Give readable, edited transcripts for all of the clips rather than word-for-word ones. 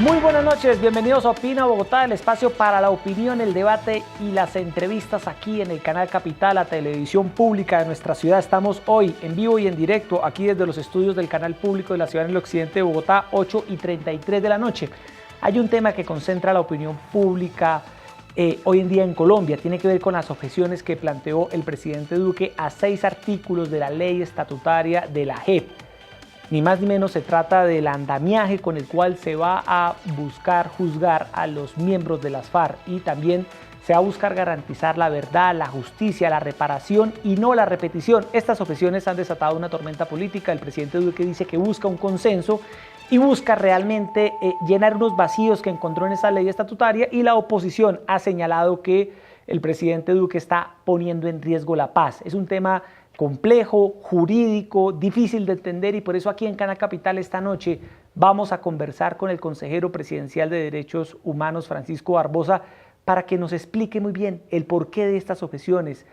Muy buenas noches, bienvenidos a Opina Bogotá, el espacio para la opinión, el debate y las entrevistas aquí en el canal Capital, la televisión pública de nuestra ciudad. Estamos hoy en vivo y en directo aquí desde los estudios del canal público de la ciudad en el occidente de Bogotá, 8:33 de la noche. Hay un tema que concentra la opinión pública hoy en día en Colombia. Tiene que ver con las objeciones que planteó el presidente Duque a 6 artículos de la ley estatutaria de la JEP. Ni más ni menos se trata del andamiaje con el cual se va a buscar juzgar a los miembros de las FARC y también se va a buscar garantizar la verdad, la justicia, la reparación y no la repetición. Estas objeciones han desatado una tormenta política. El presidente Duque dice que busca un consenso y busca realmente llenar unos vacíos que encontró en esa ley estatutaria, y la oposición ha señalado que el presidente Duque está poniendo en riesgo la paz. Es un tema complejo, jurídico, difícil de entender, y por eso aquí en Canal Capital esta noche vamos a conversar con el consejero presidencial de Derechos Humanos, Francisco Barbosa, para que nos explique muy bien el porqué de estas objeciones,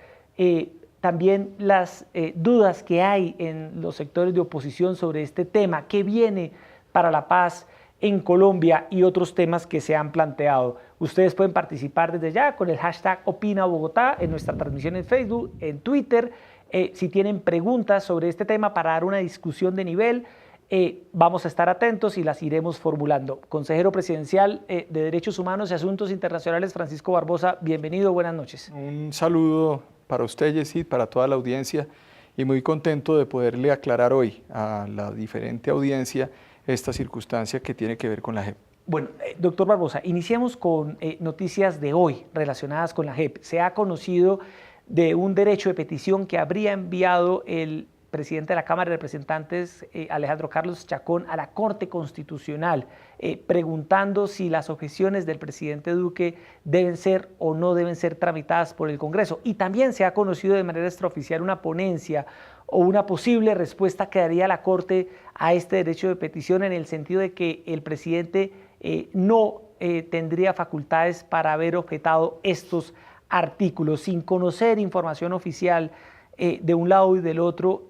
también las dudas que hay en los sectores de oposición sobre este tema, qué viene para la paz en Colombia y otros temas que se han planteado. Ustedes pueden participar desde ya con el hashtag Opina Bogotá en nuestra transmisión en Facebook, en Twitter. Si tienen preguntas sobre este tema para dar una discusión de nivel, vamos a estar atentos y las iremos formulando. Consejero presidencial de Derechos Humanos y Asuntos Internacionales, Francisco Barbosa, bienvenido, buenas noches. Un saludo para usted, Yesid, para toda la audiencia, y muy contento de poderle aclarar hoy a la diferente audiencia esta circunstancia que tiene que ver con la JEP. Bueno, doctor Barbosa, iniciemos con noticias de hoy relacionadas con la JEP. Se ha conocido de un derecho de petición que habría enviado el presidente de la Cámara de Representantes, Alejandro Carlos Chacón, a la Corte Constitucional, preguntando si las objeciones del presidente Duque deben ser o no deben ser tramitadas por el Congreso. Y también se ha conocido de manera extraoficial una ponencia o una posible respuesta que daría la Corte a este derecho de petición, en el sentido de que el presidente no tendría facultades para haber objetado estos artículos. Sin conocer información oficial de un lado y del otro,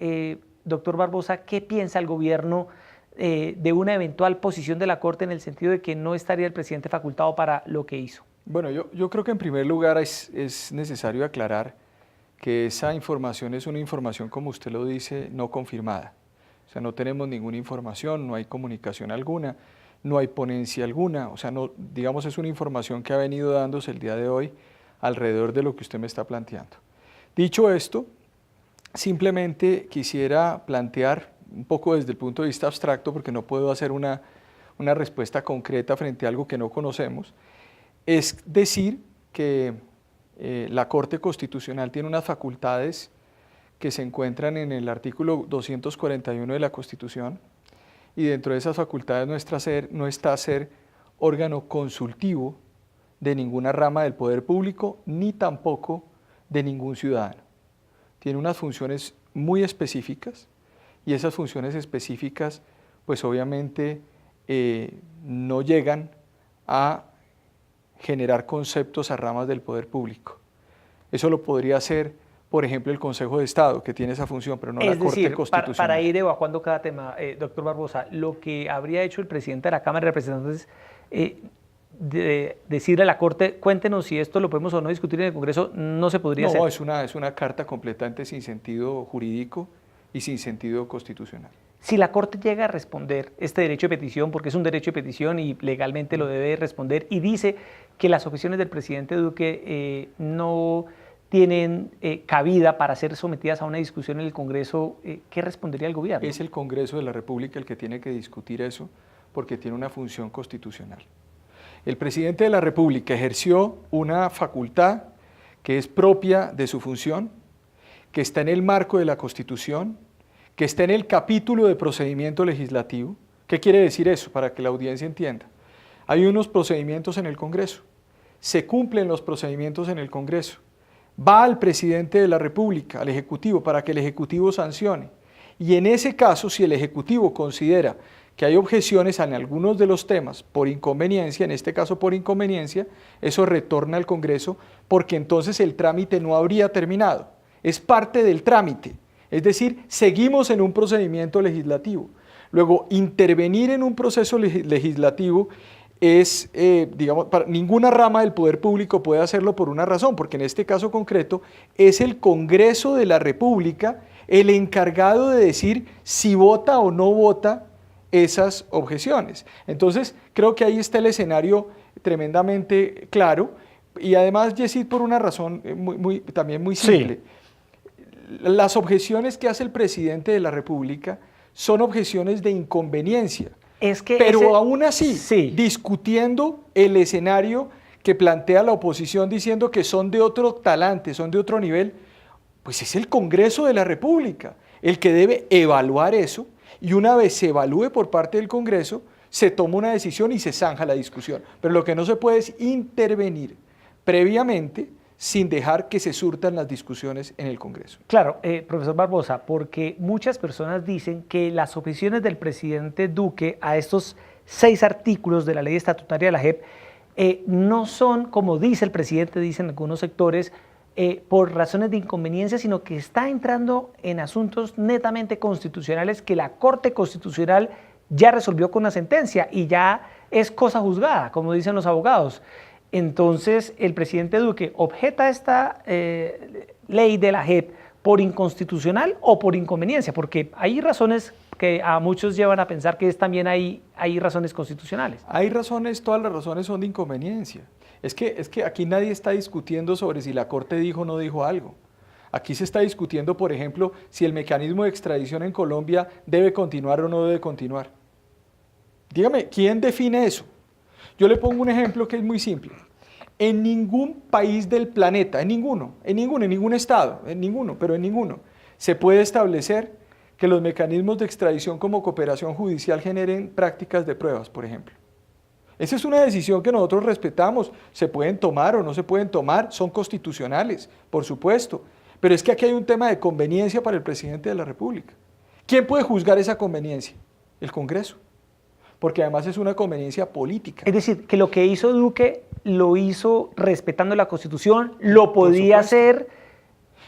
doctor Barbosa, ¿qué piensa el gobierno de una eventual posición de la Corte, en el sentido de que no estaría el presidente facultado para lo que hizo? Bueno, yo creo que en primer lugar es necesario aclarar que esa información es una información, como usted lo dice, no confirmada. O sea, no tenemos ninguna información, no hay comunicación alguna, no hay ponencia alguna. O sea, no, digamos, es una información que ha venido dándose el día de hoy alrededor de lo que usted me está planteando. Dicho esto, simplemente quisiera plantear un poco desde el punto de vista abstracto, porque no puedo hacer una respuesta concreta frente a algo que no conocemos, es decir que la Corte Constitucional tiene unas facultades que se encuentran en el artículo 241 de la Constitución, y dentro de esas facultades no está ser órgano consultivo de ninguna rama del poder público, ni tampoco de ningún ciudadano. Tiene unas funciones muy específicas, y esas funciones específicas pues obviamente no llegan a generar conceptos a ramas del poder público. Eso lo podría hacer, por ejemplo, el Consejo de Estado, que tiene esa función, pero no la Corte Constitucional. Para ir evacuando cada tema, doctor Barbosa, lo que habría hecho el presidente de la Cámara de Representantes, de decirle a la Corte, cuéntenos si esto lo podemos o no discutir en el Congreso, no se podría hacer. No, es una carta completamente sin sentido jurídico y sin sentido constitucional. Si la Corte llega a responder este derecho de petición, porque es un derecho de petición y legalmente lo debe responder, y dice que las objeciones del presidente Duque no tienen cabida para ser sometidas a una discusión en el Congreso, ¿qué respondería el gobierno? Es el Congreso de la República el que tiene que discutir eso, porque tiene una función constitucional. El presidente de la República ejerció una facultad que es propia de su función, que está en el marco de la Constitución, que está en el capítulo de procedimiento legislativo. ¿Qué quiere decir eso? Para que la audiencia entienda. Hay unos procedimientos en el Congreso, se cumplen los procedimientos en el Congreso, va al presidente de la República, al Ejecutivo, para que el Ejecutivo sancione. Y en ese caso, si el Ejecutivo considera que hay objeciones en algunos de los temas por inconveniencia, en este caso por inconveniencia, eso retorna al Congreso, porque entonces el trámite no habría terminado. Es parte del trámite, es decir, seguimos en un procedimiento legislativo. Luego, intervenir en un proceso legislativo digamos, ninguna rama del poder público puede hacerlo por una razón, porque en este caso concreto es el Congreso de la República el encargado de decir si vota o no vota esas objeciones. Entonces, creo que ahí está el escenario tremendamente claro, y además, Yesid, por una razón también muy simple. Sí. Las objeciones que hace el presidente de la República son objeciones de inconveniencia. Pero aún así, sí, discutiendo el escenario que plantea la oposición diciendo que son de otro talante, son de otro nivel, pues es el Congreso de la República el que debe evaluar eso, y una vez se evalúe por parte del Congreso, se toma una decisión y se zanja la discusión. Pero lo que no se puede es intervenir previamente sin dejar que se surtan las discusiones en el Congreso. Claro, profesor Barbosa, porque muchas personas dicen que las objeciones del presidente Duque a estos 6 artículos de la ley estatutaria de la JEP no son, como dice el presidente, dicen algunos sectores, por razones de inconveniencia, sino que está entrando en asuntos netamente constitucionales que la Corte Constitucional ya resolvió con una sentencia y ya es cosa juzgada, como dicen los abogados. Entonces, el presidente Duque objeta esta ley de la JEP por inconstitucional o por inconveniencia, porque hay razones que a muchos llevan a pensar que también hay razones constitucionales. Hay razones, todas las razones son de inconveniencia. Es que aquí nadie está discutiendo sobre si la Corte dijo o no dijo algo. Aquí se está discutiendo, por ejemplo, si el mecanismo de extradición en Colombia debe continuar o no debe continuar. Dígame, ¿quién define eso? Yo le pongo un ejemplo que es muy simple. En ningún país del planeta, en ningún estado, pero en ninguno, se puede establecer que los mecanismos de extradición como cooperación judicial generen prácticas de pruebas, por ejemplo. Esa es una decisión que nosotros respetamos, se pueden tomar o no se pueden tomar, son constitucionales, por supuesto, pero es que aquí hay un tema de conveniencia para el presidente de la República. ¿Quién puede juzgar esa conveniencia? El Congreso, porque además es una conveniencia política. Es decir, que lo que hizo Duque lo hizo respetando la Constitución, lo podía hacer.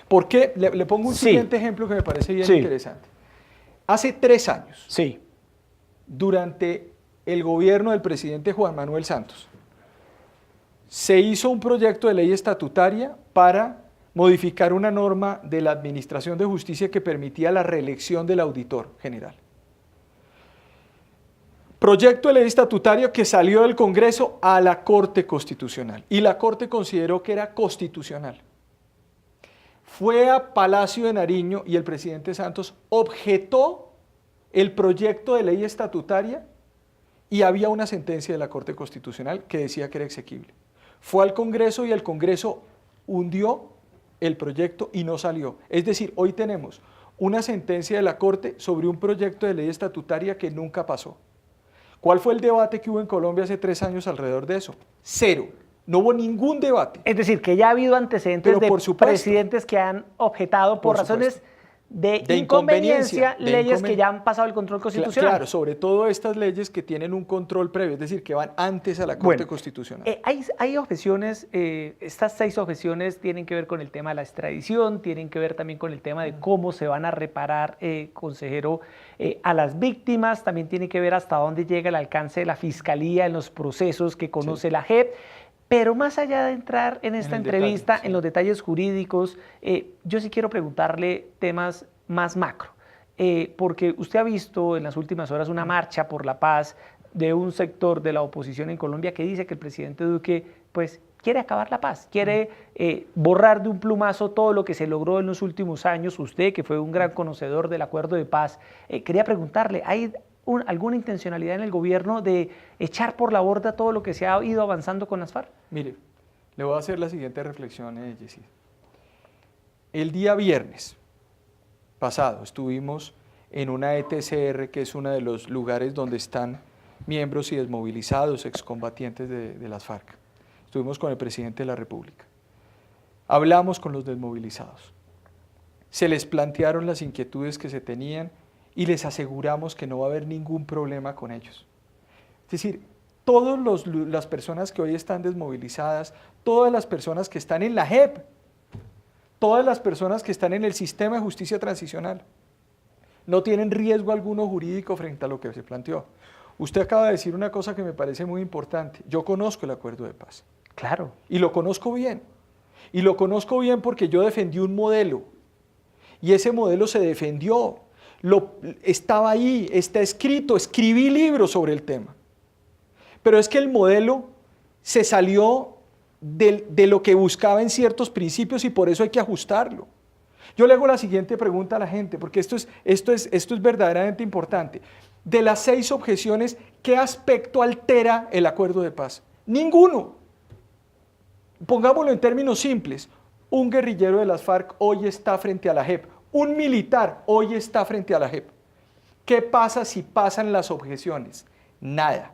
¿Por qué? Le pongo un siguiente ejemplo que me parece bien interesante. Hace 3 años, durante el gobierno del presidente Juan Manuel Santos, se hizo un proyecto de ley estatutaria para modificar una norma de la Administración de Justicia que permitía la reelección del auditor general. Proyecto de ley estatutario que salió del Congreso a la Corte Constitucional y la Corte consideró que era constitucional. Fue a Palacio de Nariño y el presidente Santos objetó el proyecto de ley estatutaria y había una sentencia de la Corte Constitucional que decía que era exequible. Fue al Congreso y el Congreso hundió el proyecto y no salió. Es decir, hoy tenemos una sentencia de la Corte sobre un proyecto de ley estatutaria que nunca pasó. ¿Cuál fue el debate que hubo en Colombia hace 3 años alrededor de eso? 0. No hubo ningún debate. Es decir, que ya ha habido antecedentes de presidentes que han objetado por razones de inconveniencia leyes que ya han pasado el control constitucional. Claro, sobre todo estas leyes que tienen un control previo, es decir, que van antes a la Corte Constitucional. Hay objeciones, estas 6 objeciones tienen que ver con el tema de la extradición, tienen que ver también con el tema de cómo se van a reparar, consejero, a las víctimas, también tiene que ver hasta dónde llega el alcance de la Fiscalía en los procesos que conoce la JEP. Pero más allá de entrar en esta entrevista, en los detalles jurídicos, yo sí quiero preguntarle temas más macro, porque usted ha visto en las últimas horas una marcha por la paz de un sector de la oposición en Colombia que dice que el presidente Duque pues, quiere acabar la paz, quiere borrar de un plumazo todo lo que se logró en los últimos años. Usted, que fue un gran conocedor del acuerdo de paz, quería preguntarle, ¿hay alguna intencionalidad en el gobierno de echar por la borda todo lo que se ha ido avanzando con las FARC? Mire, le voy a hacer la siguiente reflexión, Yesid. El día viernes pasado estuvimos en una ETCR, que es uno de los lugares donde están miembros y desmovilizados, excombatientes de las FARC. Estuvimos con el presidente de la República. Hablamos con los desmovilizados. Se les plantearon las inquietudes que se tenían y les aseguramos que no va a haber ningún problema con ellos. Es decir, todas las personas que hoy están desmovilizadas, todas las personas que están en la JEP, todas las personas que están en el sistema de justicia transicional, no tienen riesgo alguno jurídico frente a lo que se planteó. Usted acaba de decir una cosa que me parece muy importante. Yo conozco el acuerdo de paz. Claro. Y lo conozco bien. Y lo conozco bien porque yo defendí un modelo. Y ese modelo se defendió. Estaba ahí, está escrito, escribí libros sobre el tema. Pero es que el modelo se salió de lo que buscaba en ciertos principios y por eso hay que ajustarlo. Yo le hago la siguiente pregunta a la gente, porque esto es verdaderamente importante. De las 6 objeciones, ¿qué aspecto altera el acuerdo de paz? Ninguno. Pongámoslo en términos simples. Un guerrillero de las FARC hoy está frente a la JEP. Un militar hoy está frente a la JEP. ¿Qué pasa si pasan las objeciones? Nada.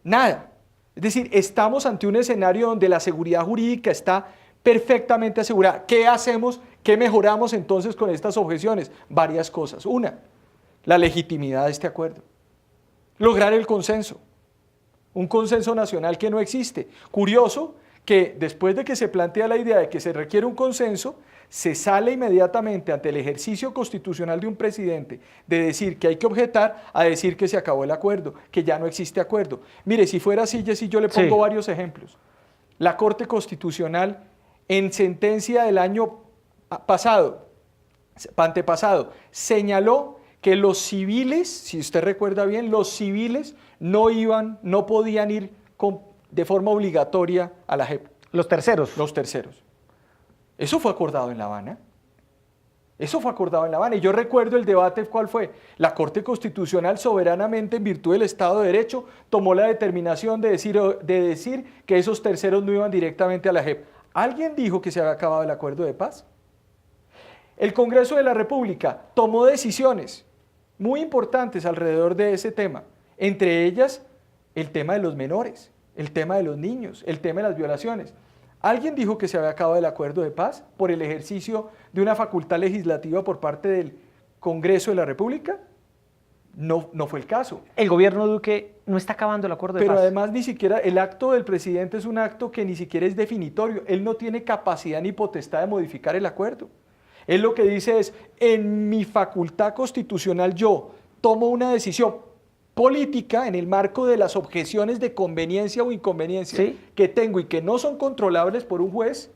Nada. Es decir, estamos ante un escenario donde la seguridad jurídica está perfectamente asegurada. ¿Qué hacemos? ¿Qué mejoramos entonces con estas objeciones? Varias cosas. Una, la legitimidad de este acuerdo. Lograr el consenso. Un consenso nacional que no existe. Curioso que después de que se plantea la idea de que se requiere un consenso, se sale inmediatamente ante el ejercicio constitucional de un presidente de decir que hay que objetar a decir que se acabó el acuerdo, que ya no existe acuerdo. Mire, si fuera así, Jessy, yo le pongo varios ejemplos. La Corte Constitucional, en sentencia del año antepasado, señaló que los civiles, si usted recuerda bien, los civiles no podían ir de forma obligatoria a la JEP. Los terceros. Los terceros. Eso fue acordado en La Habana. Eso fue acordado en La Habana. Y yo recuerdo el debate, ¿cuál fue? La Corte Constitucional, soberanamente, en virtud del Estado de Derecho, tomó la determinación de decir que esos terceros no iban directamente a la JEP. ¿Alguien dijo que se había acabado el acuerdo de paz? El Congreso de la República tomó decisiones muy importantes alrededor de ese tema. Entre ellas, el tema de los menores, el tema de los niños, el tema de las violaciones. ¿Alguien dijo que se había acabado el acuerdo de paz por el ejercicio de una facultad legislativa por parte del Congreso de la República? No fue el caso. El gobierno Duque no está acabando el acuerdo de paz. Pero además ni siquiera el acto del presidente es un acto que ni siquiera es definitorio. Él no tiene capacidad ni potestad de modificar el acuerdo. Él lo que dice es, en mi facultad constitucional yo tomo una decisión política en el marco de las objeciones de conveniencia o inconveniencia que tengo y que no son controlables por un juez,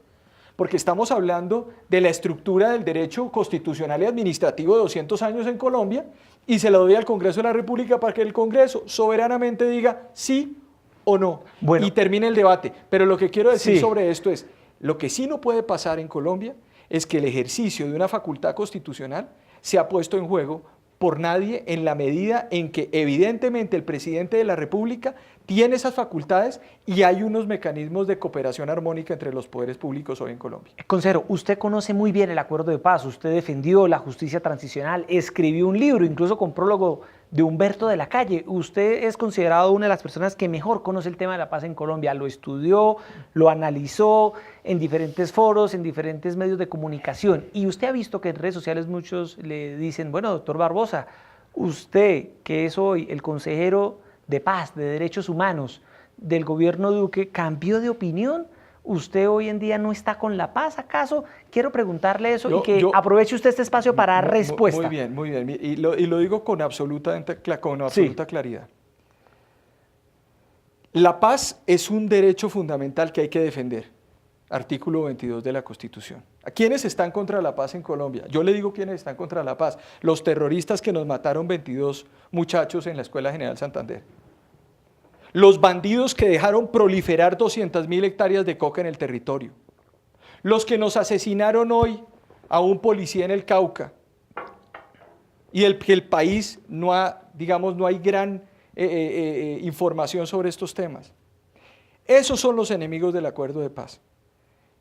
porque estamos hablando de la estructura del derecho constitucional y administrativo de 200 años en Colombia, y se lo doy al Congreso de la República para que el Congreso soberanamente diga sí o no, y termine el debate. Pero lo que quiero decir sobre esto es, lo que sí no puede pasar en Colombia es que el ejercicio de una facultad constitucional sea puesto en juego por nadie en la medida en que evidentemente el presidente de la República tiene esas facultades y hay unos mecanismos de cooperación armónica entre los poderes públicos hoy en Colombia. Consejero, usted conoce muy bien el acuerdo de paz, usted defendió la justicia transicional, escribió un libro, incluso con prólogo de Humberto de la Calle. Usted es considerado una de las personas que mejor conoce el tema de la paz en Colombia, lo estudió, lo analizó en diferentes foros, en diferentes medios de comunicación, y usted ha visto que en redes sociales muchos le dicen, bueno, doctor Barbosa, usted que es hoy el consejero de paz, de derechos humanos del gobierno Duque, ¿cambió de opinión? ¿Usted hoy en día no está con la paz, acaso? Quiero preguntarle eso y que aproveche usted este espacio para dar respuesta. Muy bien. Y lo digo con absoluta claridad. La paz es un derecho fundamental que hay que defender. Artículo 22 de la Constitución. ¿A quiénes están contra la paz en Colombia? Yo le digo quiénes están contra la paz. Los terroristas que nos mataron 22 muchachos en la Escuela General Santander. Los bandidos que dejaron proliferar 200.000 hectáreas de coca en el territorio. Los que nos asesinaron hoy a un policía en el Cauca. Y el país no hay gran información sobre estos temas. Esos son los enemigos del acuerdo de paz.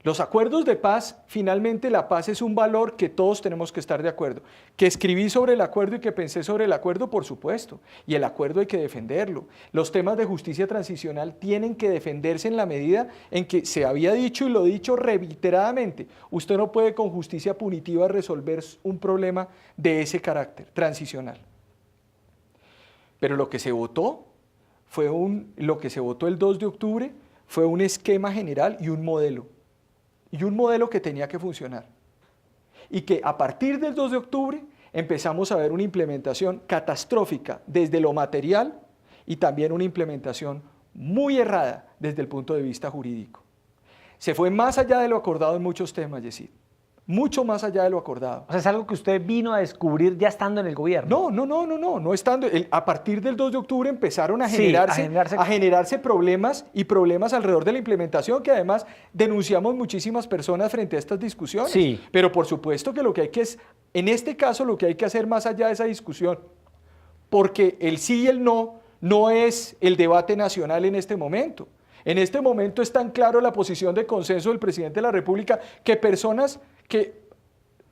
Los acuerdos de paz, finalmente la paz es un valor que todos tenemos que estar de acuerdo. Que escribí sobre el acuerdo y que pensé sobre el acuerdo, por supuesto, y el acuerdo hay que defenderlo. Los temas de justicia transicional tienen que defenderse en la medida en que se había dicho y lo he dicho reiteradamente, usted no puede con justicia punitiva resolver un problema de ese carácter transicional. Pero lo que se votó el 2 de octubre fue un esquema general y un modelo. Y un modelo que tenía que funcionar. Y que a partir del 2 de octubre empezamos a ver una implementación catastrófica desde lo material y también una implementación muy errada desde el punto de vista jurídico. Se fue más allá de lo acordado en muchos temas, Yesid. Mucho más allá de lo acordado. O sea, es algo que usted vino a descubrir ya estando en el gobierno. No estando. A partir del 2 de octubre empezaron a Sí, generarse problemas y problemas alrededor de la implementación, que además denunciamos muchísimas personas frente a estas discusiones. Sí. Pero por supuesto que lo que hay que es, en este caso, lo que hay que hacer más allá de esa discusión, porque el sí y el no es el debate nacional en este momento. En este momento es tan claro la posición de consenso del presidente de la República que personas que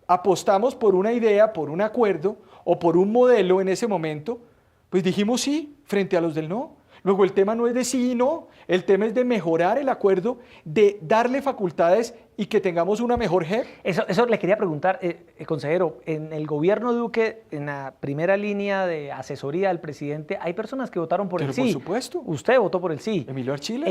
apostamos por una idea, por un acuerdo o por un modelo en ese momento, pues dijimos sí frente a los del no. Luego el tema no es de sí y no, el tema es de mejorar el acuerdo, de darle facultades y que tengamos una mejor JEP. Eso le quería preguntar, consejero, en el gobierno Duque, en la primera línea de asesoría del presidente, hay personas que votaron por el sí. Por supuesto. Usted votó por el sí. Emilio Archila.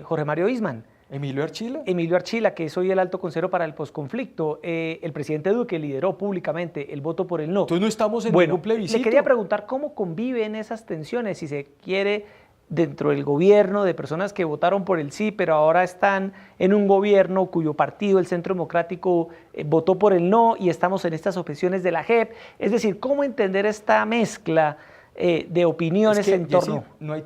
Jorge Mario Isman. Emilio Archila. Emilio Archila, que es hoy el alto consejero para el posconflicto. El presidente Duque lideró públicamente el voto por el no. Entonces no estamos en ningún plebiscito. Le quería preguntar cómo conviven esas tensiones, si se quiere, dentro del gobierno, de personas que votaron por el sí, pero ahora están en un gobierno cuyo partido, el Centro Democrático, votó por el no, y estamos en estas objeciones de la JEP. Es decir, ¿cómo entender esta mezcla de opiniones en torno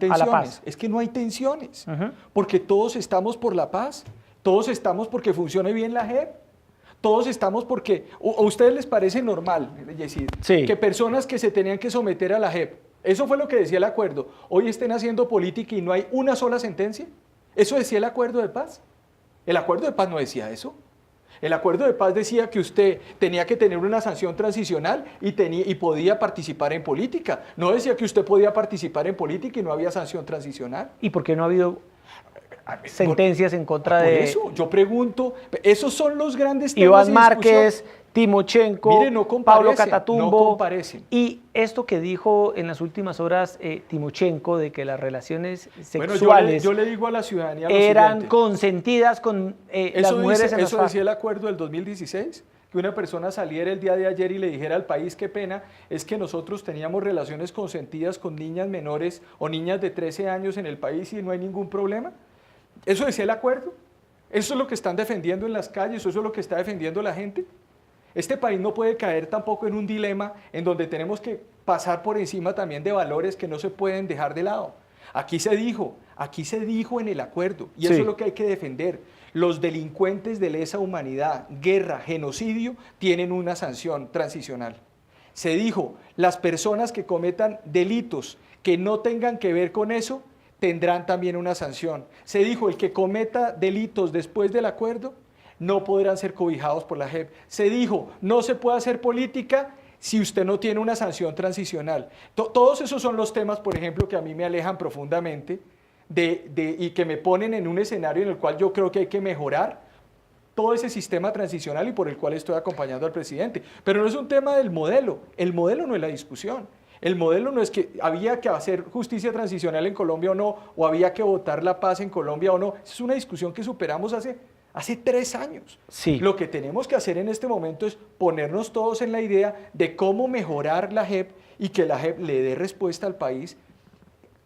a la paz? Es que no hay tensiones, porque todos estamos por la paz, todos estamos porque funcione bien la JEP, todos estamos porque, ¿a ustedes les parece normal, Yesid, sí, que personas que se tenían que someter a la JEP, eso fue lo que decía el acuerdo, hoy estén haciendo política y no hay una sola sentencia? ¿Eso decía el acuerdo de paz? El acuerdo de paz no decía eso. El acuerdo de paz decía que usted tenía que tener una sanción transicional y podía participar en política. No decía que usted podía participar en política y no había sanción transicional. ¿Y por qué no ha habido sentencias en contra de...? Por eso, yo pregunto, esos son los grandes temas Iván de Márquez, Timochenko, Mire, no Pablo Catatumbo. no comparecen. Y esto que dijo en las últimas horas Timochenko de que las relaciones sexuales bueno, yo le digo a la ciudadanía lo eran siguiente. Consentidas con las mujeres en Eso decía el acuerdo del 2016, que una persona saliera el día de ayer y le dijera al país: qué pena, es que nosotros teníamos relaciones consentidas con niñas menores o niñas de 13 años en el país y no hay ningún problema. Eso decía el acuerdo. Eso es lo que están defendiendo en las calles, eso es lo que está defendiendo la gente. Este país no puede caer tampoco en un dilema en donde tenemos que pasar por encima también de valores que no se pueden dejar de lado. Aquí se dijo en el acuerdo, y eso es lo que hay que defender. Los delincuentes de lesa humanidad, guerra, genocidio, tienen una sanción transicional. Se dijo, las personas que cometan delitos que no tengan que ver con eso, tendrán también una sanción. Se dijo, el que cometa delitos después del acuerdo, no podrán ser cobijados por la JEP. Se dijo, no se puede hacer política si usted no tiene una sanción transicional. Todos esos son los temas, por ejemplo, que a mí me alejan profundamente y que me ponen en un escenario en el cual yo creo que hay que mejorar todo ese sistema transicional y por el cual estoy acompañando al presidente. Pero no es un tema del modelo, el modelo no es la discusión. El modelo no es que había que hacer justicia transicional en Colombia o no, o había que votar la paz en Colombia o no. Es una discusión que superamos hace 3 años. Sí. Lo que tenemos que hacer en este momento es ponernos todos en la idea de cómo mejorar la JEP y que la JEP le dé respuesta al país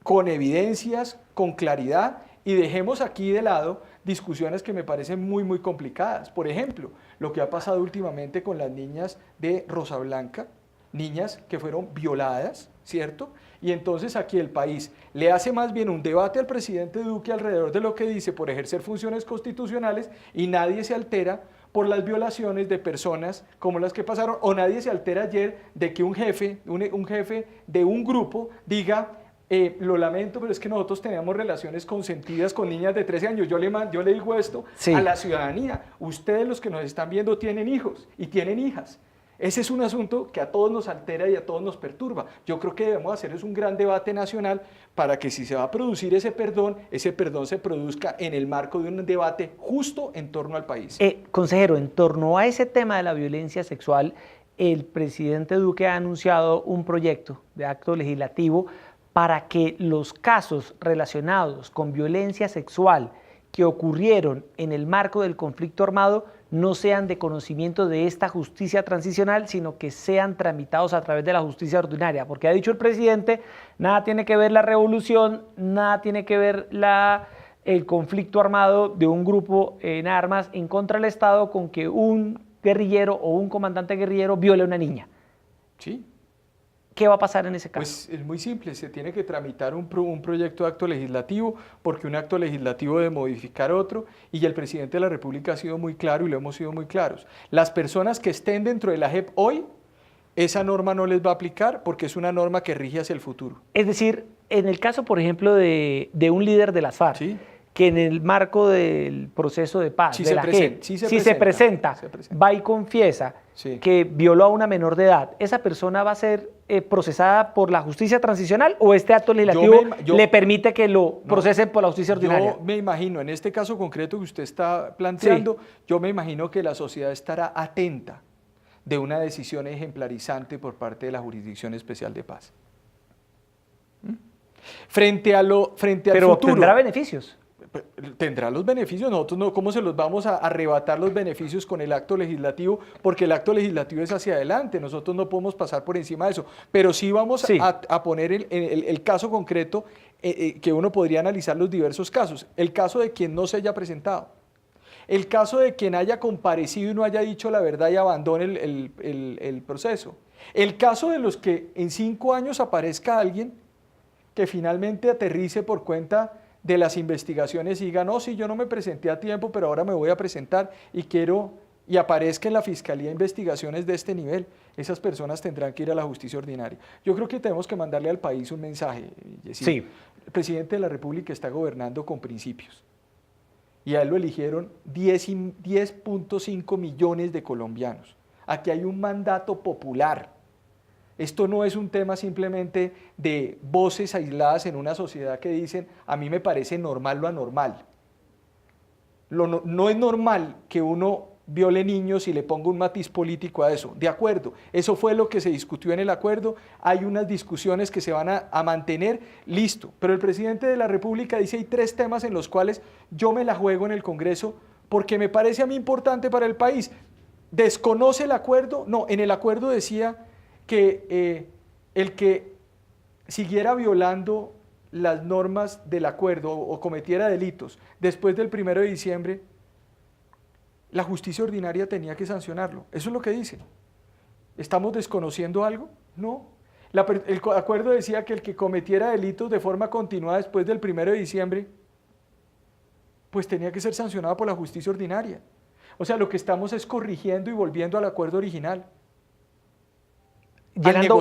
con evidencias, con claridad, y dejemos aquí de lado discusiones que me parecen muy, muy complicadas. Por ejemplo, lo que ha pasado últimamente con las niñas de Rosa Blanca, niñas que fueron violadas, ¿cierto? Y entonces aquí el país le hace más bien un debate al presidente Duque alrededor de lo que dice por ejercer funciones constitucionales y nadie se altera por las violaciones de personas como las que pasaron, o nadie se altera ayer de que un jefe de un grupo diga: lo lamento, pero es que nosotros teníamos relaciones consentidas con niñas de 13 años. Yo le digo esto a la ciudadanía: ustedes, los que nos están viendo, tienen hijos y tienen hijas. Ese es un asunto que a todos nos altera y a todos nos perturba. Yo creo que debemos hacer un gran debate nacional para que, si se va a producir ese perdón se produzca en el marco de un debate justo en torno al país. Consejero, en torno a ese tema de la violencia sexual, el presidente Duque ha anunciado un proyecto de acto legislativo para que los casos relacionados con violencia sexual que ocurrieron en el marco del conflicto armado no sean de conocimiento de esta justicia transicional, sino que sean tramitados a través de la justicia ordinaria, porque ha dicho el presidente, nada tiene que ver la revolución, nada tiene que ver el conflicto armado de un grupo en armas en contra del Estado con que un guerrillero o un comandante guerrillero viole a una niña. Sí. ¿Qué va a pasar en ese caso? Pues es muy simple, se tiene que tramitar un proyecto de acto legislativo, porque un acto legislativo debe modificar otro, y el presidente de la República ha sido muy claro y lo hemos sido muy claros. Las personas que estén dentro de la JEP hoy, esa norma no les va a aplicar porque es una norma que rige hacia el futuro. Es decir, en el caso, por ejemplo, de un líder de las FARC, ¿sí?, que en el marco del proceso de paz, de la JEP, si se presenta, va y confiesa que violó a una menor de edad, ¿esa persona va a ser procesada por la justicia transicional o este acto legislativo le permite que lo procesen por la justicia ordinaria? Yo me imagino, en este caso concreto que usted está planteando, yo me imagino que la sociedad estará atenta de una decisión ejemplarizante por parte de la Jurisdicción Especial de Paz. Frente al Pero futuro. ¿tendrá beneficios? Tendrá los beneficios, nosotros no, ¿cómo se los vamos a arrebatar los beneficios con el acto legislativo? Porque el acto legislativo es hacia adelante, nosotros no podemos pasar por encima de eso, pero sí vamos a poner el caso concreto que uno podría analizar los diversos casos, el caso de quien no se haya presentado, el caso de quien haya comparecido y no haya dicho la verdad y abandone el proceso, el caso de los que en 5 años aparezca alguien que finalmente aterrice por cuenta de las investigaciones y diga, no, sí, yo no me presenté a tiempo, pero ahora me voy a presentar y aparezca en la Fiscalía investigaciones de este nivel. Esas personas tendrán que ir a la justicia ordinaria. Yo creo que tenemos que mandarle al país un mensaje, Yesid. Sí. El presidente de la República está gobernando con principios y a él lo eligieron 10.5 millones de colombianos. Aquí hay un mandato popular. Esto no es un tema simplemente de voces aisladas en una sociedad que dicen, a mí me parece normal lo anormal. No es normal que uno viole niños y le ponga un matiz político a eso. De acuerdo, eso fue lo que se discutió en el acuerdo, hay unas discusiones que se van a mantener, listo. Pero el presidente de la República dice, hay 3 temas en los cuales yo me la juego en el Congreso porque me parece a mí importante para el país. ¿Desconoce el acuerdo? No, en el acuerdo decía que el que siguiera violando las normas del acuerdo o cometiera delitos después del 1 de diciembre, la justicia ordinaria tenía que sancionarlo. Eso es lo que dice. ¿Estamos desconociendo algo? No. El acuerdo decía que el que cometiera delitos de forma continuada después del 1 de diciembre, pues tenía que ser sancionado por la justicia ordinaria. O sea, lo que estamos es corrigiendo y volviendo al acuerdo original. Llenando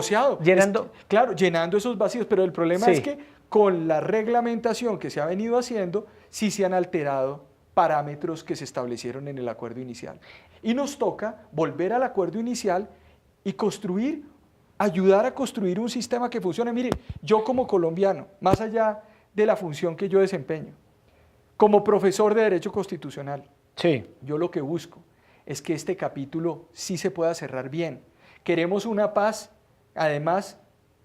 esos vacíos, pero el problema es que con la reglamentación que se ha venido haciendo, sí se han alterado parámetros que se establecieron en el acuerdo inicial. Y nos toca volver al acuerdo inicial y ayudar a construir un sistema que funcione. Mire, yo como colombiano, más allá de la función que yo desempeño, como profesor de Derecho Constitucional, yo lo que busco es que este capítulo sí se pueda cerrar bien. Queremos una paz, además,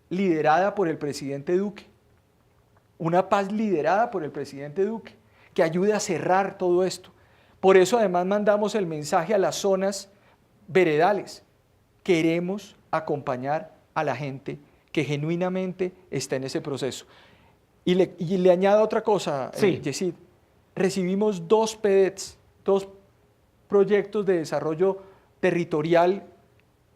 liderada por el presidente Duque. Una paz liderada por el presidente Duque, que ayude a cerrar todo esto. Por eso, además, mandamos el mensaje a las zonas veredales. Queremos acompañar a la gente que genuinamente está en ese proceso. Y le añado otra cosa, Yesid. Recibimos 2 PDETs, 2 proyectos de desarrollo territorial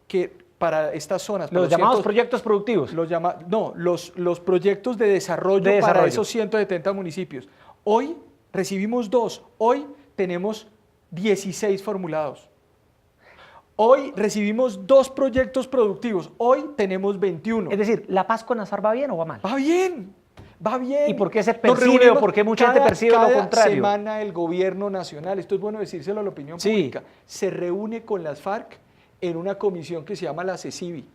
que para estas zonas. Los llamados proyectos productivos. Los proyectos de desarrollo para esos 170 municipios. Hoy recibimos 2, hoy tenemos 16 formulados. Hoy recibimos 2 proyectos productivos, hoy tenemos 21. Es decir, ¿la paz con ASAR va bien o va mal? Va bien. Va bien. ¿Y por qué se percibe o por qué mucha gente percibe lo contrario? Cada semana el gobierno nacional, esto es bueno decírselo a la opinión pública, se reúne con las FARC en una comisión que se llama la CECIBI,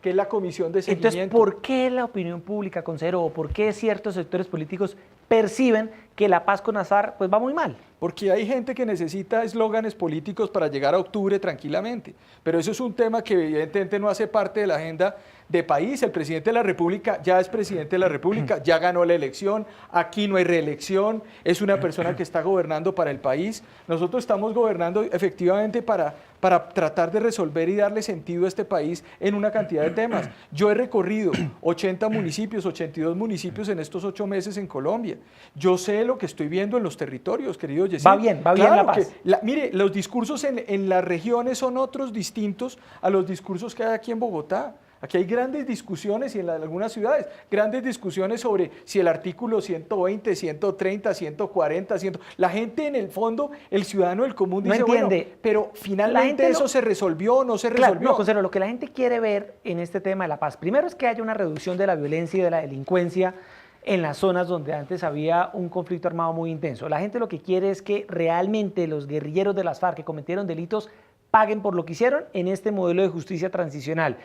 que es la comisión de seguimiento. Entonces, ¿por qué la opinión pública, consejero, o por qué ciertos sectores políticos perciben que la paz con las FARC pues va muy mal. Porque hay gente que necesita eslóganes políticos para llegar a octubre tranquilamente, pero eso es un tema que evidentemente no hace parte de la agenda de país. El presidente de la República ya es presidente de la República, ya ganó la elección, aquí no hay reelección, es una persona que está gobernando para el país. Nosotros estamos gobernando efectivamente para tratar de resolver y darle sentido a este país en una cantidad de temas. Yo he recorrido 80 municipios, 82 municipios en estos 8 meses en Colombia. Yo sé lo que estoy viendo en los territorios, querido Yesid. Va bien la paz. Mire, los discursos en las regiones son otros distintos a los discursos que hay aquí en Bogotá. Aquí hay grandes discusiones y en algunas ciudades, grandes discusiones sobre si el artículo 120, 130, 140, 100... La gente en el fondo, el ciudadano del común dice, no entiende. Bueno, pero finalmente eso se resolvió o no se resolvió. Claro, no, Consejero, lo que la gente quiere ver en este tema de la paz, primero es que haya una reducción de la violencia y de la delincuencia en las zonas donde antes había un conflicto armado muy intenso. La gente lo que quiere es que realmente los guerrilleros de las FARC que cometieron delitos paguen por lo que hicieron en este modelo de justicia transicional.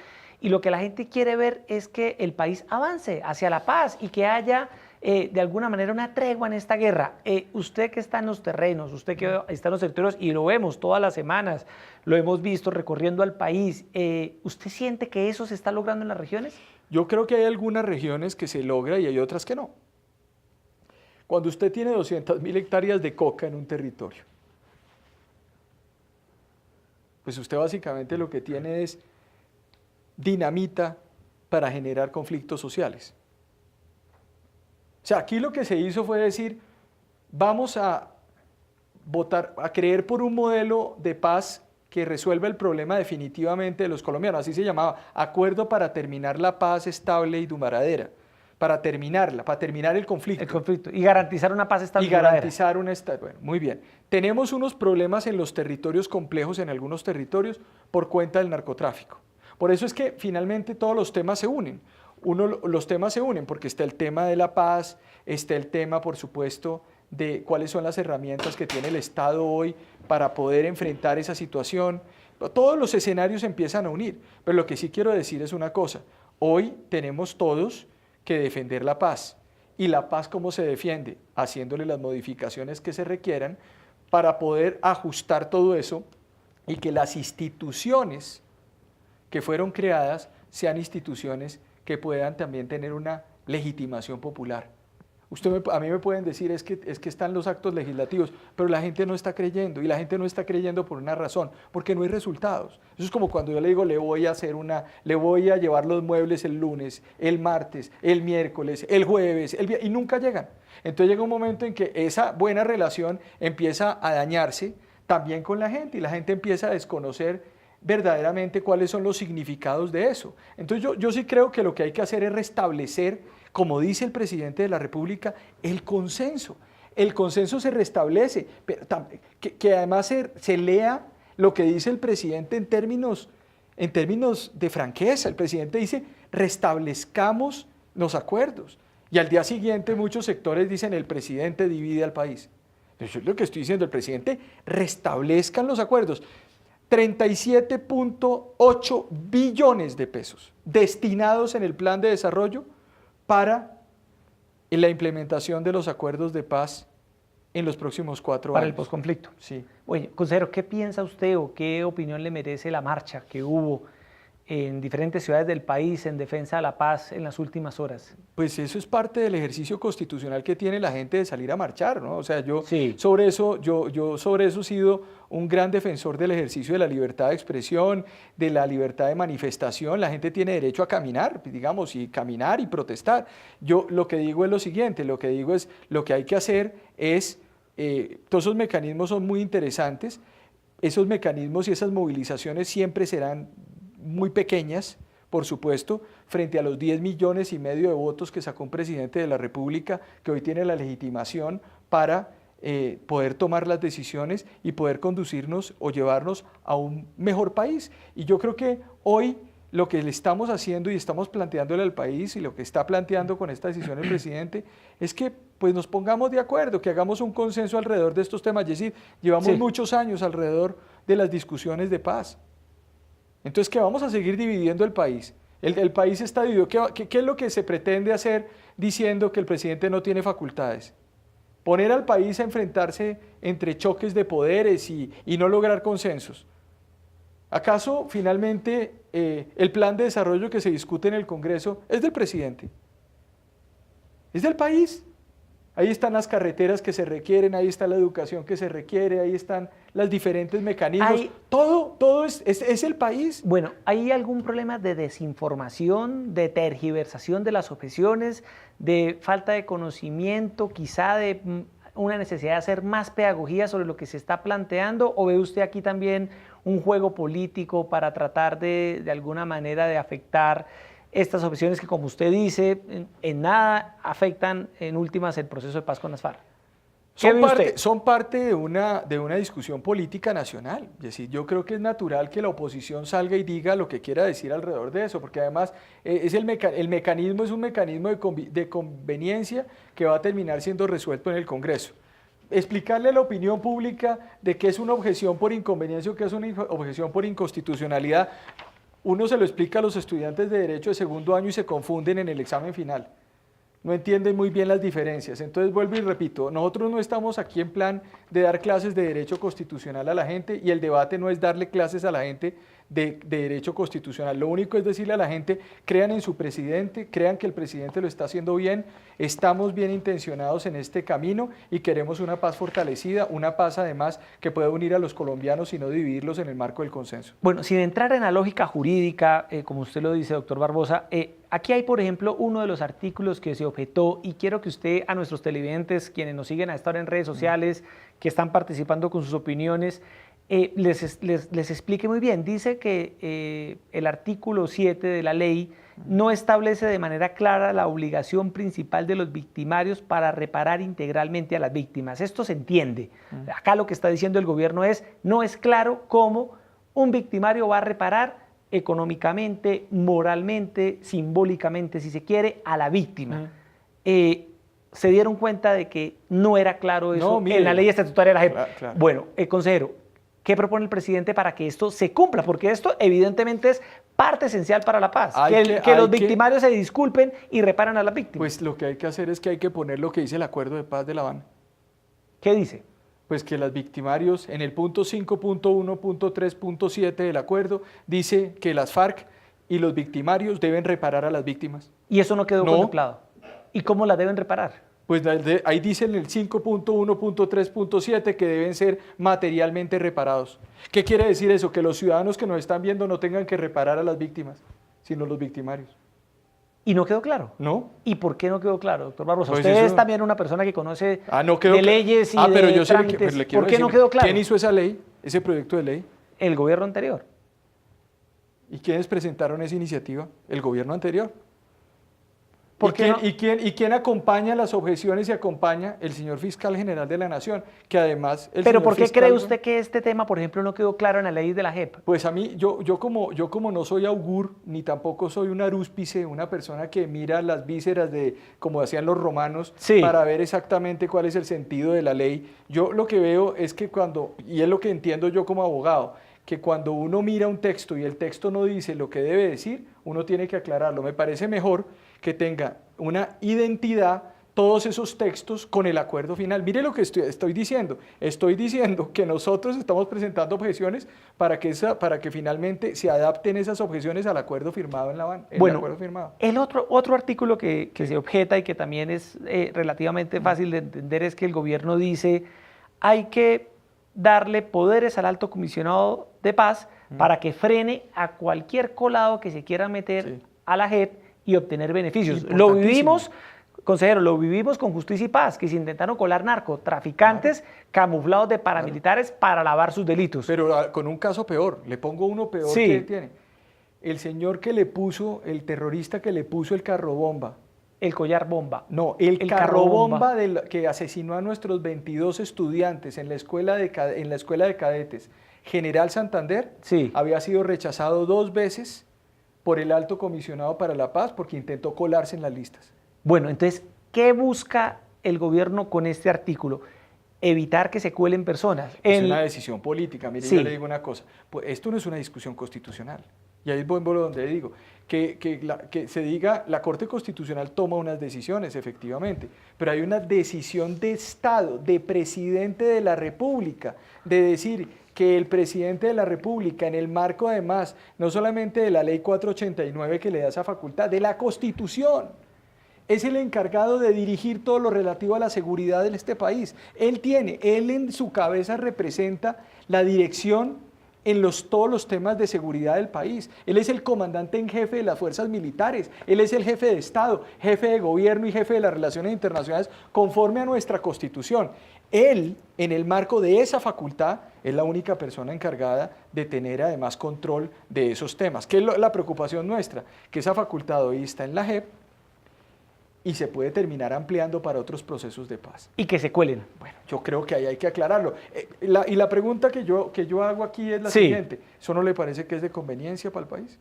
Y lo que la gente quiere ver es que el país avance hacia la paz y que haya de alguna manera una tregua en esta guerra. Usted que está en los terrenos, usted que está en los territorios y lo vemos todas las semanas, lo hemos visto recorriendo al país, ¿usted siente que eso se está logrando en las regiones? Yo creo que hay algunas regiones que se logra y hay otras que no. Cuando usted tiene 200.000 hectáreas de coca en un territorio, pues usted básicamente lo que tiene es dinamita para generar conflictos sociales. O sea, aquí lo que se hizo fue decir, vamos a creer por un modelo de paz que resuelva el problema definitivamente de los colombianos. Así se llamaba, Acuerdo para terminar la paz estable y duradera. Para terminar el conflicto. El conflicto. Y garantizar una paz estable y garantizar una estabilidad. Bueno, muy bien. Tenemos unos problemas en los territorios complejos, en algunos territorios, por cuenta del narcotráfico. Por eso es que finalmente todos los temas se unen. Los temas se unen porque está el tema de la paz, está el tema, por supuesto, de cuáles son las herramientas que tiene el Estado hoy para poder enfrentar esa situación. Todos los escenarios se empiezan a unir, pero lo que sí quiero decir es una cosa. Hoy tenemos todos que defender la paz. ¿Y la paz cómo se defiende? Haciéndole las modificaciones que se requieran para poder ajustar todo eso y que las instituciones que fueron creadas sean instituciones que puedan también tener una legitimación popular. A mí me pueden decir es que están los actos legislativos, pero la gente no está creyendo, y la gente no está creyendo por una razón, porque no hay resultados. Eso es como cuando yo le digo, le voy a llevar los muebles el lunes, el martes, el miércoles, el jueves, y nunca llegan. Entonces llega un momento en que esa buena relación empieza a dañarse también con la gente, y la gente empieza a desconocer verdaderamente cuáles son los significados de eso. Entonces yo sí creo que lo que hay que hacer es restablecer, como dice el presidente de la República, el consenso. El consenso se restablece, pero que además se lea lo que dice el presidente en términos de franqueza. El presidente dice, restablezcamos los acuerdos. Y al día siguiente muchos sectores dicen, el presidente divide al país. Eso es lo que estoy diciendo, el presidente restablezcan los acuerdos. 37.8 billones de pesos destinados en el plan de desarrollo para la implementación de los acuerdos de paz en los próximos 4 años. Para el posconflicto. Sí. Oye, consejero, ¿qué piensa usted o qué opinión le merece la marcha que hubo en diferentes ciudades del país en defensa de la paz en las últimas horas? Pues eso es parte del ejercicio constitucional que tiene la gente de salir a marchar, ¿no? O sea, yo sí. sobre eso he sido un gran defensor del ejercicio de la libertad de expresión, de la libertad de manifestación. La gente tiene derecho a caminar, digamos, y caminar y protestar. Yo lo que digo es lo siguiente, lo que hay que hacer es, todos esos mecanismos son muy interesantes, esos mecanismos y esas movilizaciones siempre serán muy pequeñas, por supuesto, frente a los 10,5 millones de votos que sacó un presidente de la República que hoy tiene la legitimación para poder tomar las decisiones y poder conducirnos o llevarnos a un mejor país. Y yo creo que hoy lo que le estamos haciendo y estamos planteándole al país y lo que está planteando con esta decisión el presidente es que pues nos pongamos de acuerdo, que hagamos un consenso alrededor de estos temas. Yesid, llevamos muchos años alrededor de las discusiones de paz. Entonces, ¿qué vamos a seguir dividiendo el país? El país está dividido. ¿Qué es lo que se pretende hacer diciendo que el presidente no tiene facultades? poner al país a enfrentarse entre choques de poderes y no lograr consensos. ¿Acaso finalmente el plan de desarrollo que se discute en el Congreso es del presidente? ¿Es del país? Ahí están las carreteras que se requieren, ahí está la educación que se requiere, ahí están los diferentes mecanismos. Todo es el país. Bueno, ¿hay algún problema de desinformación, de tergiversación de las objeciones, de falta de conocimiento, quizá de una necesidad de hacer más pedagogía sobre lo que se está planteando? ¿O ve usted aquí también un juego político para tratar de alguna manera de afectar estas objeciones que, como usted dice, en nada afectan en últimas el proceso de paz con las FARC? Son parte de una discusión política nacional. Es decir, yo creo que es natural que la oposición salga y diga lo que quiera decir alrededor de eso, porque además el mecanismo es un mecanismo de conveniencia que va a terminar siendo resuelto en el Congreso. Explicarle a la opinión pública de qué es una objeción por inconveniencia o qué es una objeción por inconstitucionalidad, uno se lo explica a los estudiantes de Derecho de segundo año y se confunden en el examen final. No entienden muy bien las diferencias. Entonces vuelvo y repito, nosotros no estamos aquí en plan de dar clases de derecho constitucional a la gente, y el debate no es darle clases a la gente de derecho constitucional. Lo único es decirle a la gente: crean en su presidente, crean que el presidente lo está haciendo bien, estamos bien intencionados en este camino y queremos una paz fortalecida, una paz además que pueda unir a los colombianos y no dividirlos en el marco del consenso. Bueno, sin entrar en la lógica jurídica, como usted lo dice, doctor Barbosa, aquí hay, por ejemplo, uno de los artículos que se objetó, y quiero que usted, a nuestros televidentes, quienes nos siguen a esta hora en redes sociales, que están participando con sus opiniones, les explique muy bien. Dice que el artículo 7 de la ley no establece de manera clara la obligación principal de los victimarios para reparar integralmente a las víctimas. Esto se entiende. Acá lo que está diciendo el gobierno es: no es claro cómo un victimario va a reparar económicamente, moralmente, simbólicamente, si se quiere, a la víctima. Se dieron cuenta de que no era claro eso en la ley estatutaria de la JEP. Claro. Bueno, consejero, ¿qué propone el presidente para que esto se cumpla? Porque esto evidentemente es parte esencial para la paz, que los victimarios se disculpen y reparen a las víctimas. Pues lo que hay que hacer es que hay que poner lo que dice el Acuerdo de Paz de La Habana. ¿Qué dice? Pues que los victimarios, en el punto 5.1.3.7 del acuerdo, dice que las FARC y los victimarios deben reparar a las víctimas. ¿Y eso no quedó contemplado? ¿Y cómo la deben reparar? Pues ahí dice en el 5.1.3.7 que deben ser materialmente reparados. ¿Qué quiere decir eso? Que los ciudadanos que nos están viendo no tengan que reparar a las víctimas, sino los victimarios. ¿Y no quedó claro? No. ¿Y por qué no quedó claro, doctor Barbosa? Pues Usted es también una persona que conoce de leyes y pero de yo trámites. le quiero ¿Por qué decir, no quedó claro? ¿quién hizo esa ley, ese proyecto de ley? El gobierno anterior. ¿Y quiénes presentaron esa iniciativa? El gobierno anterior. ¿Y quién acompaña las objeciones y acompaña? El señor fiscal general de la Nación, que además... ¿Pero por qué cree usted que este tema, por ejemplo, no quedó claro en la ley de la JEP? Pues a mí, yo como no soy augur, ni tampoco soy un arúspice, una persona que mira las vísceras de, como hacían los romanos, para ver exactamente cuál es el sentido de la ley, yo lo que veo es que y es lo que entiendo yo como abogado, que cuando uno mira un texto y el texto no dice lo que debe decir, uno tiene que aclararlo. Me parece mejor que tenga una identidad todos esos textos con el acuerdo final. Mire lo que estoy diciendo. Estoy diciendo que nosotros estamos presentando objeciones para que finalmente se adapten esas objeciones al acuerdo firmado en La Habana. El otro artículo que se objeta y que también es relativamente fácil de entender es que el gobierno dice: hay que darle poderes al alto comisionado de paz para que frene a cualquier colado que se quiera meter a la JEP y obtener beneficios. Lo vivimos, consejero, lo vivimos con Justicia y Paz, que se intentaron colar narcotraficantes camuflados de paramilitares para lavar sus delitos. Pero con un caso peor, le pongo uno peor que tiene. El señor el terrorista que le puso el carrobomba. El collar bomba. No, el carrobomba que asesinó a nuestros 22 estudiantes en la escuela de cadetes, General Santander, había sido rechazado 2 veces por el alto comisionado para la paz porque intentó colarse en las listas. Bueno, entonces, ¿qué busca el gobierno con este artículo? Evitar que se cuelen personas. Es una decisión política. Mire, yo le digo una cosa, pues esto no es una discusión constitucional. Y ahí voy donde digo, que se diga, la Corte Constitucional toma unas decisiones, efectivamente, pero hay una decisión de Estado, de presidente de la República, de decir que el presidente de la República, en el marco además, no solamente de la ley 489 que le da esa facultad, de la Constitución, es el encargado de dirigir todo lo relativo a la seguridad de este país. Él en su cabeza representa la dirección en todos los temas de seguridad del país. Él es el comandante en jefe de las fuerzas militares, él es el jefe de Estado, jefe de gobierno y jefe de las relaciones internacionales conforme a nuestra Constitución. Él, en el marco de esa facultad, es la única persona encargada de tener además control de esos temas. ¿Qué es la preocupación nuestra? Que esa facultad hoy está en la JEP y se puede terminar ampliando para otros procesos de paz. Y que se cuelen. Bueno, yo creo que ahí hay que aclararlo. Y la pregunta que yo hago aquí es la siguiente. ¿Eso no le parece que es de conveniencia para el país?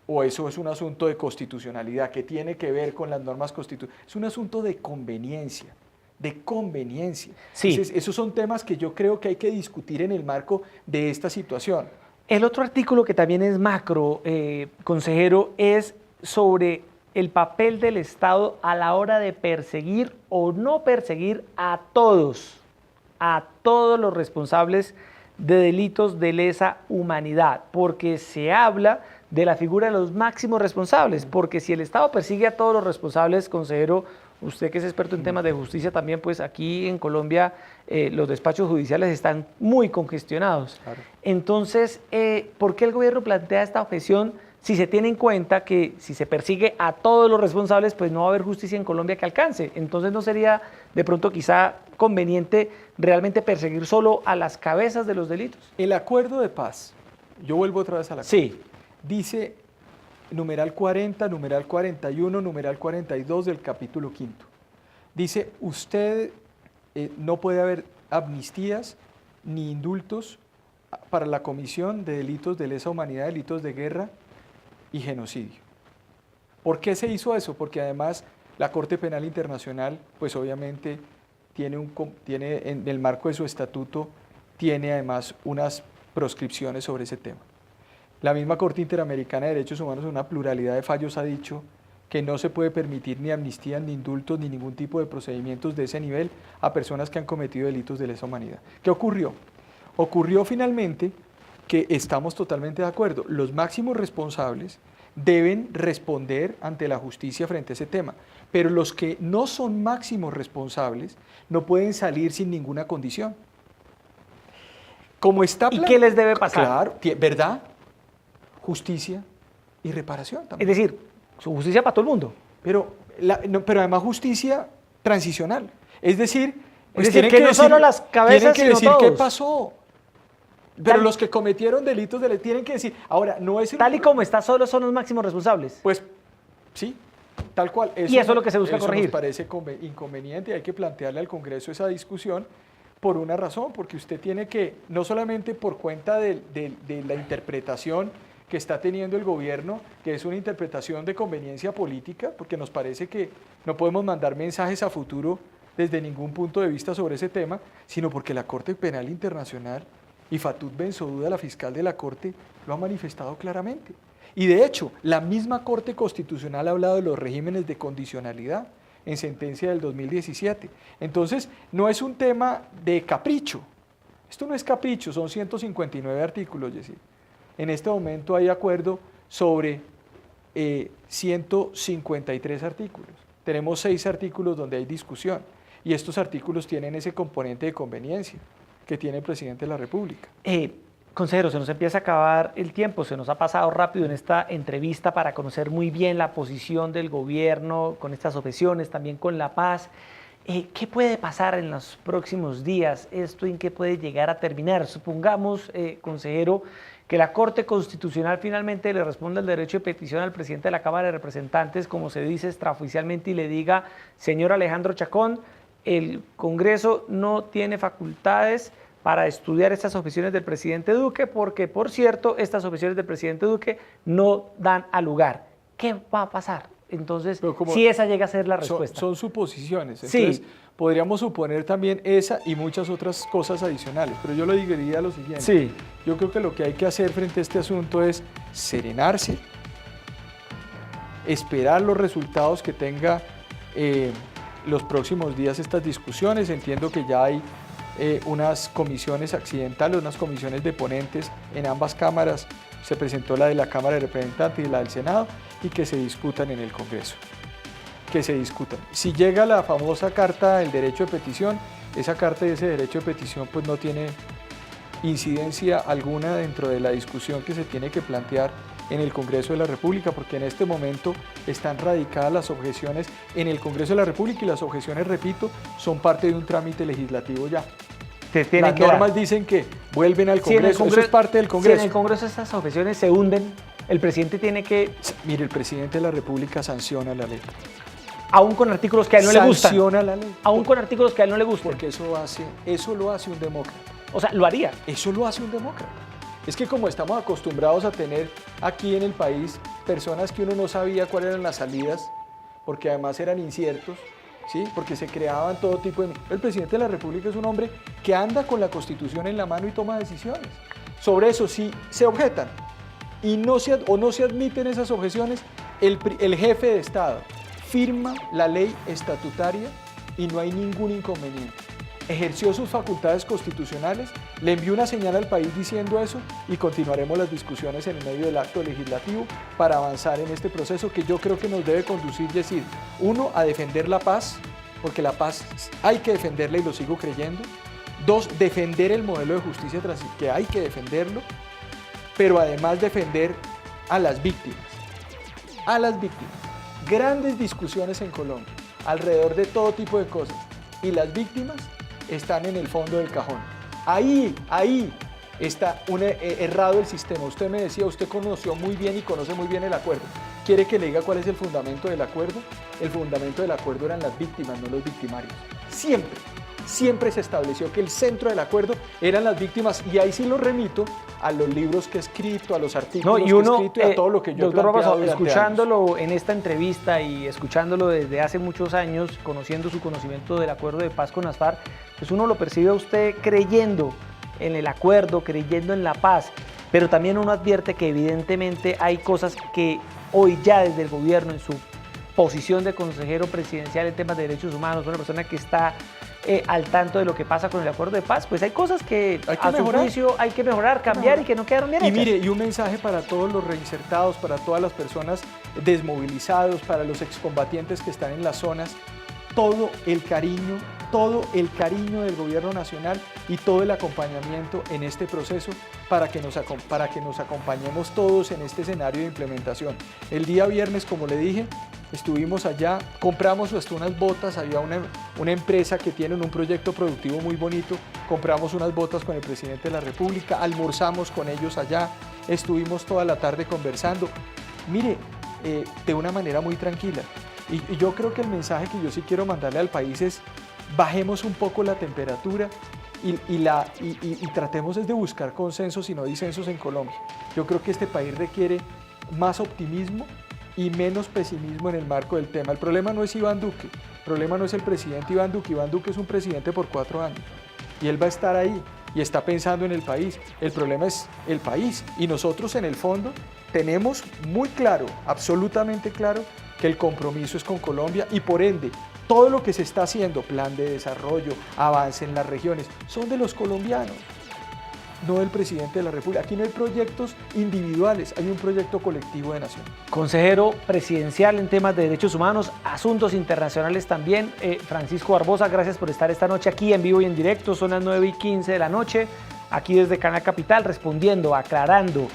¿O eso es un asunto de constitucionalidad que tiene que ver con las normas constitucionales? Es un asunto de conveniencia, de conveniencia. Sí. Entonces, esos son temas que yo creo que hay que discutir en el marco de esta situación. El otro artículo que también es macro, consejero, es sobre el papel del Estado a la hora de perseguir o no perseguir a todos los responsables de delitos de lesa humanidad, porque se habla de la figura de los máximos responsables, porque si el Estado persigue a todos los responsables, consejero, usted que es experto en temas de justicia también, pues aquí en Colombia los despachos judiciales están muy congestionados. Claro. Entonces, ¿por qué el gobierno plantea esta objeción si se tiene en cuenta que si se persigue a todos los responsables, pues no va a haber justicia en Colombia que alcance? Entonces, ¿no sería de pronto quizá conveniente realmente perseguir solo a las cabezas de los delitos? El acuerdo de paz, yo vuelvo otra vez a la sí. Dice numeral 40, numeral 41, numeral 42 del capítulo 5. Dice, usted no puede haber amnistías ni indultos para la comisión de delitos de lesa humanidad, delitos de guerra y genocidio. ¿Por qué se hizo eso? Porque además la Corte Penal Internacional, pues obviamente tiene en el marco de su estatuto, tiene además unas proscripciones sobre ese tema. La misma Corte Interamericana de Derechos Humanos en una pluralidad de fallos ha dicho que no se puede permitir ni amnistías, ni indultos, ni ningún tipo de procedimientos de ese nivel a personas que han cometido delitos de lesa humanidad. ¿Qué ocurrió? Ocurrió finalmente que estamos totalmente de acuerdo. Los máximos responsables deben responder ante la justicia frente a ese tema, pero los que no son máximos responsables no pueden salir sin ninguna condición. Como está ¿Y qué les debe pasar? Claro, ¿verdad? Justicia y reparación también. Es decir, su justicia para todo el mundo. Pero además justicia transicional. Es decir, pues que no solo las cabezas, tienen que sino decir todos. qué pasó. Pero los que cometieron delitos tienen que decir, ahora, no es... Tal y como está, solo son los máximos responsables. Pues, sí, tal cual. Y eso es lo que se busca corregir. Nos parece inconveniente y hay que plantearle al Congreso esa discusión por una razón, porque usted tiene que, no solamente por cuenta de la interpretación que está teniendo el gobierno, que es una interpretación de conveniencia política, porque nos parece que no podemos mandar mensajes a futuro desde ningún punto de vista sobre ese tema, sino porque la Corte Penal Internacional y Fatou Bensouda, la fiscal de la Corte, lo ha manifestado claramente. Y de hecho, la misma Corte Constitucional ha hablado de los regímenes de condicionalidad en sentencia del 2017. Entonces, no es un tema de capricho. Esto no es capricho, son 159 artículos, Yesid. En este momento hay acuerdo sobre 153 artículos. Tenemos 6 artículos donde hay discusión y estos artículos tienen ese componente de conveniencia que tiene el presidente de la República. Consejero, se nos empieza a acabar el tiempo, se nos ha pasado rápido en esta entrevista para conocer muy bien la posición del gobierno con estas objeciones, también con la paz. ¿Qué puede pasar en los próximos días? ¿Esto en qué puede llegar a terminar? Supongamos, consejero, que la Corte Constitucional finalmente le responda el derecho de petición al presidente de la Cámara de Representantes, como se dice extraoficialmente, y le diga, señor Alejandro Chacón, el Congreso no tiene facultades para estudiar estas objeciones del presidente Duque, porque, por cierto, estas objeciones del presidente Duque no dan a lugar. ¿Qué va a pasar? Entonces, si esa llega a ser la respuesta. Son suposiciones. Entonces, podríamos suponer también esa y muchas otras cosas adicionales, pero yo lo diría lo siguiente. Sí. Yo creo que lo que hay que hacer frente a este asunto es serenarse, esperar los resultados que tenga los próximos días estas discusiones. Entiendo que ya hay unas comisiones accidentales, unas comisiones de ponentes en ambas cámaras. Se presentó la de la Cámara de Representantes y la del Senado, y que se discutan en el Congreso. Que se discutan. Si llega la famosa carta del derecho de petición, esa carta y ese derecho de petición pues no tiene incidencia alguna dentro de la discusión que se tiene que plantear en el Congreso de la República, porque en este momento están radicadas las objeciones en el Congreso de la República, y las objeciones, repito, son parte de un trámite legislativo ya. Las normas dicen que vuelven al Congreso, eso es parte del Congreso. Si en el Congreso estas objeciones se hunden, el presidente tiene que... Mire, el presidente de la República sanciona la ley. Aún con artículos que a él no le gustan. Sanciona la ley. Aún con artículos que a él no le gustan. Porque eso lo hace un demócrata. O sea, lo haría. Eso lo hace un demócrata. Es que como estamos acostumbrados a tener aquí en el país personas que uno no sabía cuáles eran las salidas, porque además eran inciertos, ¿sí? Porque se creaban todo tipo de... El presidente de la República es un hombre que anda con la Constitución en la mano y toma decisiones. Sobre eso, si se objetan y no se admiten esas objeciones, el jefe de Estado firma la ley estatutaria y no hay ningún inconveniente. Ejerció sus facultades constitucionales, le envió una señal al país diciendo eso, y continuaremos las discusiones en el medio del acto legislativo para avanzar en este proceso que yo creo que nos debe conducir, decir, uno, a defender la paz, porque la paz hay que defenderla y lo sigo creyendo. Dos, defender el modelo de justicia transicional, que hay que defenderlo, pero además defender a las víctimas. A las víctimas. Grandes discusiones en Colombia alrededor de todo tipo de cosas, y las víctimas están en el fondo del cajón. Ahí está errado el sistema. Usted me decía, usted conoció muy bien y conoce muy bien el acuerdo. ¿Quiere que le diga cuál es el fundamento del acuerdo? El fundamento del acuerdo eran las víctimas, no los victimarios. Siempre se estableció que el centro del acuerdo eran las víctimas, y ahí sí lo remito a los libros que he escrito, a los artículos que he escrito y a todo lo que yo he planteado durante escuchándolo años. En esta entrevista y escuchándolo desde hace muchos años, conociendo su conocimiento del acuerdo de paz con las FARC, pues uno lo percibe a usted creyendo en el acuerdo, creyendo en la paz, pero también uno advierte que evidentemente hay cosas que hoy ya desde el gobierno, en su posición de consejero presidencial en temas de derechos humanos, una persona que está al tanto de lo que pasa con el acuerdo de paz, pues hay cosas que a su juicio hay que mejorar, cambiar, y que no quedaron bien hechas. Y mire, y un mensaje para todos los reinsertados, para todas las personas desmovilizados, para los excombatientes que están en las zonas, todo el cariño del gobierno nacional y todo el acompañamiento en este proceso para que nos acompañemos todos en este escenario de implementación. El día viernes, como le dije, estuvimos allá, compramos hasta unas botas, había una empresa que tiene un proyecto productivo muy bonito, compramos unas botas con el presidente de la República, almorzamos con ellos allá, estuvimos toda la tarde conversando, mire, de una manera muy tranquila. Y yo creo que el mensaje que yo sí quiero mandarle al país es: bajemos un poco la temperatura y tratemos de buscar consensos y no disensos en Colombia. Yo creo que este país requiere más optimismo y menos pesimismo en el marco del tema. El problema no es Iván Duque, el problema no es el presidente Iván Duque. Iván Duque es un presidente por 4 años y él va a estar ahí y está pensando en el país. El problema es el país, y nosotros en el fondo tenemos muy claro, absolutamente claro, que el compromiso es con Colombia, y por ende todo lo que se está haciendo, plan de desarrollo, avance en las regiones, son de los colombianos, no del presidente de la República. Aquí no hay proyectos individuales, hay un proyecto colectivo de nación. Consejero presidencial en temas de derechos humanos, asuntos internacionales también, Francisco Barbosa, gracias por estar esta noche aquí en vivo y en directo. Son las 9:15 de la noche, aquí desde Canal Capital, respondiendo, aclarando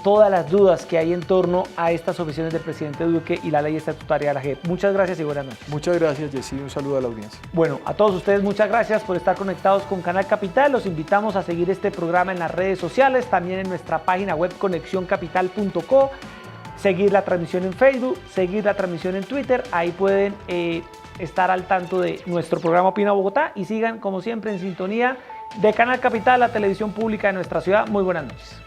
todas las dudas que hay en torno a estas objeciones del presidente Duque y la ley estatutaria de la JEP. Muchas gracias y buenas noches. Muchas gracias, Jessy, un saludo a la audiencia. Bueno, a todos ustedes muchas gracias por estar conectados con Canal Capital. Los invitamos a seguir este programa en las redes sociales, también en nuestra página web conexioncapital.co, seguir la transmisión en Facebook, seguir la transmisión en Twitter. Ahí pueden estar al tanto de nuestro programa Opina Bogotá, y sigan como siempre en sintonía de Canal Capital, la televisión pública de nuestra ciudad. Muy buenas noches.